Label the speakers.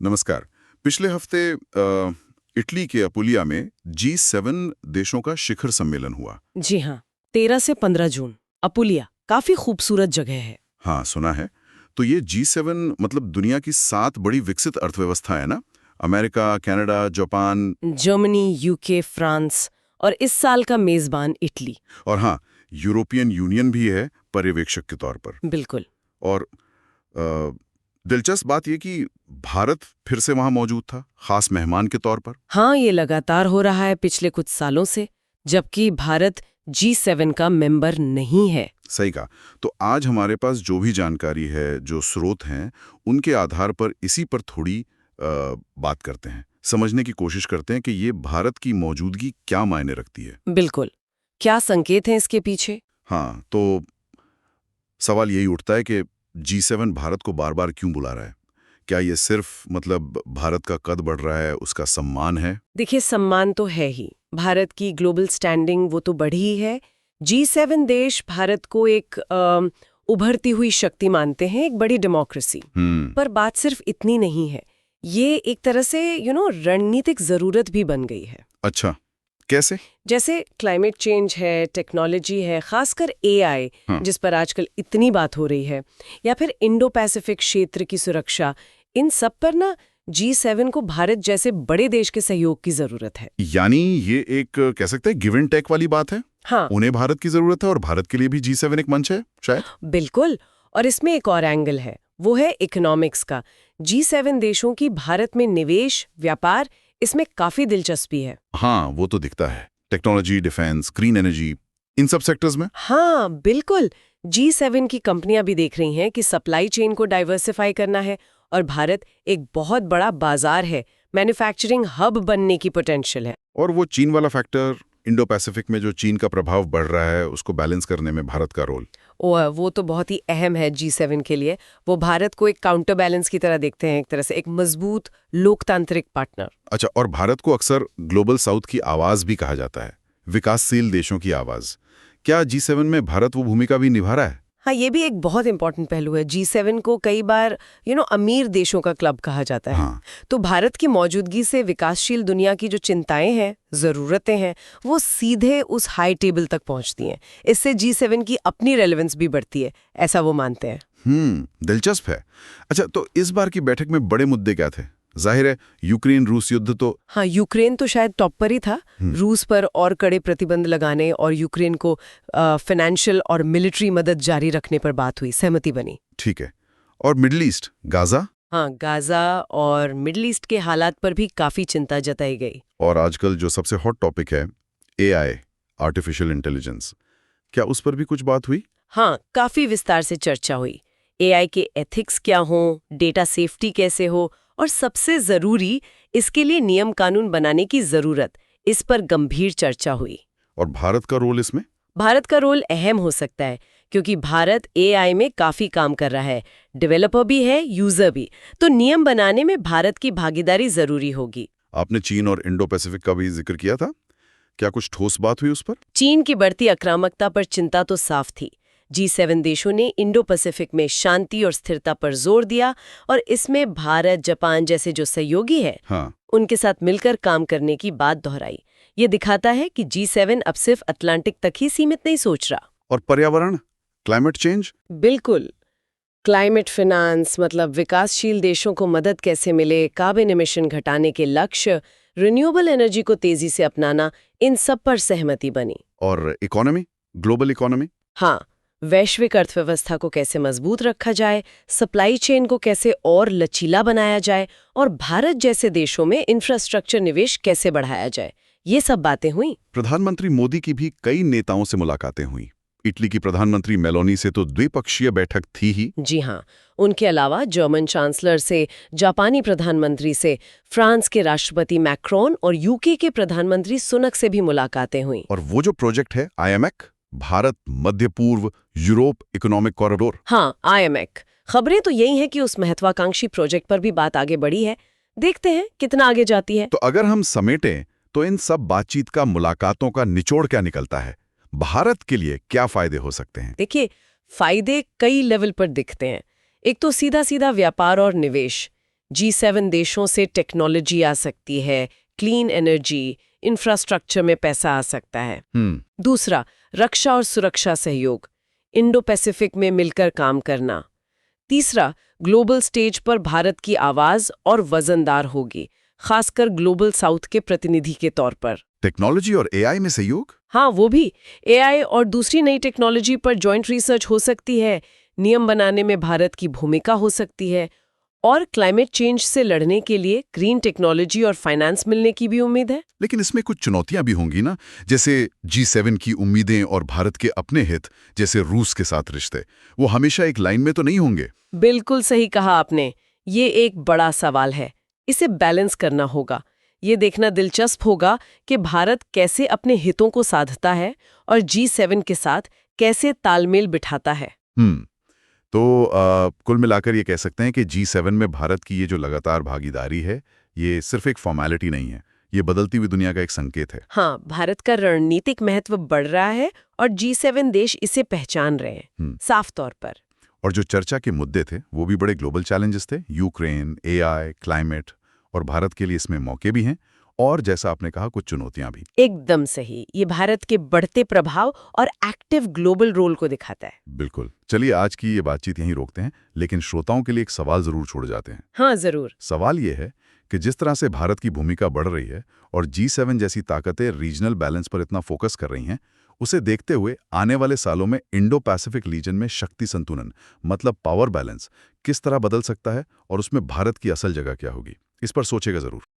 Speaker 1: नमस्कार। पिछले हफ्ते इटली के अपुलिया में G7 देशों का शिखर सम्मेलन हुआ।
Speaker 2: जी हाँ, 13 से 15 जून। अपुलिया काफी खूबसूरत जगह है।
Speaker 1: हाँ, सुना है। तो ये G7 मतलब दुनिया की 7 बड़ी विकसित अर्थव्यवस्था है ना? America, Canada, Japan.
Speaker 2: Germany, UK, France और इस साल का मेजबान इटली।
Speaker 1: और हाँ, यूरोपियन यूनियन भी है पर्यवेक्षक के तौर पर।
Speaker 2: बिल्कुल।
Speaker 1: और दिलचस्प बात यह कि भारत फिर से वहां मौजूद था, खास मेहमान के तौर पर।
Speaker 2: हाँ, ये लगातार हो रहा है पिछले कुछ सालों से, जबकि भारत G7 का मेंबर नहीं है।
Speaker 1: सही कहा। तो आज हमारे पास जो भी जानकारी है, जो स्रोत हैं, उनके आधार पर इसी पर थोड़ी बात करते हैं, समझने की कोशिश करते हैं कि ये भारत की मौजूदगी क्या मायने रखती है।
Speaker 2: बिल्कुल। क्या संकेत हैं इसके पीछे?
Speaker 1: हाँ, तो सवाल यही उठता है कि G7 भारत को बार बार क्यों बुला रहा है? क्या ये सिर्फ मतलब भारत का कद बढ़ रहा है, उसका सम्मान है?
Speaker 2: देखिए, सम्मान तो है ही। भारत की ग्लोबल स्टैंडिंग वो तो बढ़ी ही है। G7 देश भारत को एक उभरती हुई शक्ति मानते हैं, एक बड़ी डेमोक्रेसी। पर बात सिर्फ इतनी नहीं है। ये एक तरह से रणनीतिक जरूरत भी बन गई है।
Speaker 1: अच्छा, कैसे?
Speaker 2: जैसे क्लाइमेट चेंज है, टेक्नोलॉजी है, खासकर AI,
Speaker 1: हाँ।
Speaker 2: जिस पर आजकल इतनी बात हो रही है, या फिर इंडो पैसिफिक क्षेत्र की सुरक्षा, इन सब पर ना G7 को भारत जैसे बड़े देश के सहयोग की जरूरत है।
Speaker 1: यानी ये एक कह सकते हैं गिव एंड टेक वाली बात है।
Speaker 2: हाँ,
Speaker 1: उन्हें भारत की जरूरत है और भारत के लिए भी G7 एक मंच है शायद।
Speaker 2: बिल्कुल। और इसमें एक और एंगल है, वो है इकोनॉमिक्स का। G7 देशों की भारत में निवेश, व्यापार, इसमें काफी दिलचस्पी है।
Speaker 1: हाँ, वो तो दिखता है। टेक्नोलॉजी, डिफेंस, ग्रीन एनर्जी, इन सब सेक्टर्स में।
Speaker 2: हाँ, बिल्कुल। G7 की कंपनियां भी देख रही हैं कि सप्लाई चेन को डाइवर्सिफाई करना है, और भारत एक बहुत बड़ा बाजार है, मैन्युफैक्चरिंग हब बनने की पोटेंशियल है।
Speaker 1: और वो चीन वाला फैक्टर, इंडो पैसिफिक में जो चीन का प्रभाव बढ़ रहा है, उसको बैलेंस करने में भारत का रोल।
Speaker 2: वो तो बहुत ही अहम है G7 के लिए। वो भारत को एक काउंटर बैलेंस की तरह देखते हैं, एक तरह से एक मजबूत लोकतांत्रिक पार्टनर।
Speaker 1: अच्छा, और भारत को अक्सर ग्लोबल साउथ की आवाज भी कहा जाता है, विकासशील देशों की आवाज। क्या G7 में भारत वो भूमिका भी निभा रहा है?
Speaker 2: हाँ, ये भी एक बहुत इंपॉर्टेंट पहलू है। G7 को कई बार अमीर देशों का क्लब कहा जाता है।
Speaker 1: हाँ।
Speaker 2: तो भारत की मौजूदगी से विकासशील दुनिया की जो चिंताएं हैं, जरूरतें हैं, वो सीधे उस हाई टेबल तक पहुंचती हैं। इससे G7 की अपनी रेलेवेंस भी बढ़ती है, ऐसा वो मानते हैं।
Speaker 1: दिलचस्प है। अच्छा, तो इस बार की बैठक में बड़े मुद्दे क्या थे? जाहिर है यूक्रेन रूस युद्ध तो।
Speaker 2: हाँ, यूक्रेन तो शायद टॉप पर ही था। रूस पर और कड़े प्रतिबंध लगाने और यूक्रेन को फाइनेंशियल और मिलिट्री मदद जारी रखने पर बात हुई, सहमति बनी।
Speaker 1: ठीक है। और मिडिल ईस्ट, गाजा?
Speaker 2: हाँ, गाजा और मिडिल ईस्ट के हालात पर भी काफी चिंता जताई गई।
Speaker 1: और आजकल जो सबसे हॉट टॉपिक है, AI, आर्टिफिशियल इंटेलिजेंस, क्या उस पर भी कुछ बात हुई?
Speaker 2: हाँ, काफी विस्तार से चर्चा हुई। AI के एथिक्स क्या हों, डेटा सेफ्टी कैसे हो, और सबसे जरूरी, इसके लिए नियम कानून बनाने की जरूरत, इस पर गंभीर चर्चा हुई।
Speaker 1: और भारत का रोल इसमें?
Speaker 2: भारत का रोल अहम हो सकता है, क्योंकि भारत AI में काफी काम कर रहा है, डेवलपर भी है, यूजर भी। तो नियम बनाने में भारत की भागीदारी जरूरी होगी।
Speaker 1: आपने चीन और इंडो पैसिफिक का भी जिक्र किया था, क्या कुछ ठोस बात हुई उस पर?
Speaker 2: चीन की बढ़ती आक्रामकता पर चिंता तो साफ थी। G7 देशों ने इंडो पैसिफिक में शांति और स्थिरता पर जोर दिया, और इसमें भारत, जापान जैसे जो सहयोगी है,
Speaker 1: हाँ।
Speaker 2: उनके साथ मिलकर काम करने की बात दोहराई। ये दिखाता है कि G7 अब सिर्फ अटलांटिक तक ही सीमित नहीं सोच रहा।
Speaker 1: और पर्यावरण, क्लाइमेट चेंज?
Speaker 2: बिल्कुल। क्लाइमेट फाइनेंस, मतलब विकासशील देशों को मदद कैसे मिले, कार्बन एमिशन घटाने के लक्ष्य, रिन्यूएबल एनर्जी को तेजी से अपनाना, इन सब पर सहमति बनी।
Speaker 1: और इकोनॉमी, ग्लोबल इकोनॉमी?
Speaker 2: हाँ, वैश्विक अर्थव्यवस्था को कैसे मजबूत रखा जाए, सप्लाई चेन को कैसे और लचीला बनाया जाए, और भारत जैसे देशों में इंफ्रास्ट्रक्चर निवेश कैसे बढ़ाया जाए, ये सब बातें हुई।
Speaker 1: प्रधानमंत्री मोदी की भी कई नेताओं से मुलाकातें हुई। इटली की प्रधानमंत्री मेलोनी से तो द्विपक्षीय बैठक थी ही।
Speaker 2: जी हाँ, उनके अलावा जर्मन चांसलर से, जापानी प्रधानमंत्री से, फ्रांस के राष्ट्रपति मैक्रोन और यूके के प्रधानमंत्री सुनक से भी मुलाकातें हुई।
Speaker 1: और वो जो प्रोजेक्ट है IMEC, भारत मध्य पूर्व यूरोप इकोनॉमिक कॉरिडोर।
Speaker 2: हाँ, IMEC। खबरें तो यही हैं कि उस महत्वाकांक्षी प्रोजेक्ट पर भी बात आगे बढ़ी है। देखते हैं कितना आगे जाती है।
Speaker 1: तो अगर हम समेटें तो इन सब बातचीत का, मुलाकातों का निचोड़ क्या निकलता है? भारत के लिए क्या फायदे हो सकते हैं?
Speaker 2: देखिए, फायदे कई लेवल पर दिखते हैं। एक तो सीधा सीधा व्यापार और निवेश। G7 देशों से टेक्नोलॉजी आ सकती है, क्लीन एनर्जी, इंफ्रास्ट्रक्चर में पैसा आ सकता है। दूसरा, रक्षा और सुरक्षा सहयोग, इंडो पैसिफिक में मिलकर काम करना। तीसरा, ग्लोबल स्टेज पर भारत की आवाज और वजनदार होगी, खासकर ग्लोबल साउथ के प्रतिनिधि के तौर पर।
Speaker 1: टेक्नोलॉजी और एआई में सहयोग?
Speaker 2: हाँ, वो भी। एआई और दूसरी नई टेक्नोलॉजी पर जॉइंट रिसर्च हो सकती है, नियम बनाने में भारत की भूमिका हो सकती है, और क्लाइमेट चेंज से लड़ने के लिए ग्रीन टेक्नोलॉजी और फाइनेंस मिलने की भी उम्मीद है।
Speaker 1: लेकिन इसमें कुछ चुनौतियां भी होंगी ना, जैसे G7 की उम्मीदें और भारत के अपने हित, जैसे रूस के साथ रिश्ते, वो हमेशा एक लाइन में तो नहीं होंगे।
Speaker 2: बिल्कुल सही कहा आपने। ये एक बड़ा सवाल है। इसे बैलेंस करना होगा। ये देखना दिलचस्प होगा कि भारत कैसे अपने हितों को साधता है और G7 के साथ कैसे तालमेल बिठाता है।
Speaker 1: तो कुल मिलाकर ये कह सकते हैं कि G7 में भारत की ये जो लगातार भागीदारी है, ये सिर्फ एक फॉर्मेलिटी नहीं है, ये बदलती हुई दुनिया का एक संकेत है।
Speaker 2: हाँ, भारत का रणनीतिक महत्व बढ़ रहा है और G7 देश इसे पहचान रहे हैं, साफ तौर पर।
Speaker 1: और जो चर्चा के मुद्दे थे, वो भी बड़े ग्लोबल चैलेंजेस थे, यूक्रेन, एआई, क्लाइमेट, और भारत के लिए इसमें मौके भी हैं, और जैसा आपने कहा, कुछ चुनौतियां भी।
Speaker 2: एकदम सही। ये भारत के बढ़ते प्रभाव और एक्टिव ग्लोबल रोल को दिखाता है।
Speaker 1: बिल्कुल। चलिए आज की ये बातचीत यहीं रोकते हैं, लेकिन श्रोताओं के लिए एक सवाल जरूर छोड़ जाते हैं।
Speaker 2: हाँ, जरूर।
Speaker 1: सवाल ये है कि जिस तरह से भारत की भूमिका बढ़ रही है और G7 जैसी ताकतें रीजनल बैलेंस पर इतना फोकस कर रही हैं, उसे देखते हुए आने वाले सालों में इंडो पैसिफिक रीजन में शक्ति संतुलन, मतलब पावर बैलेंस, किस तरह बदल सकता है और उसमें भारत की असल जगह क्या होगी, इस पर सोचेगा जरूर।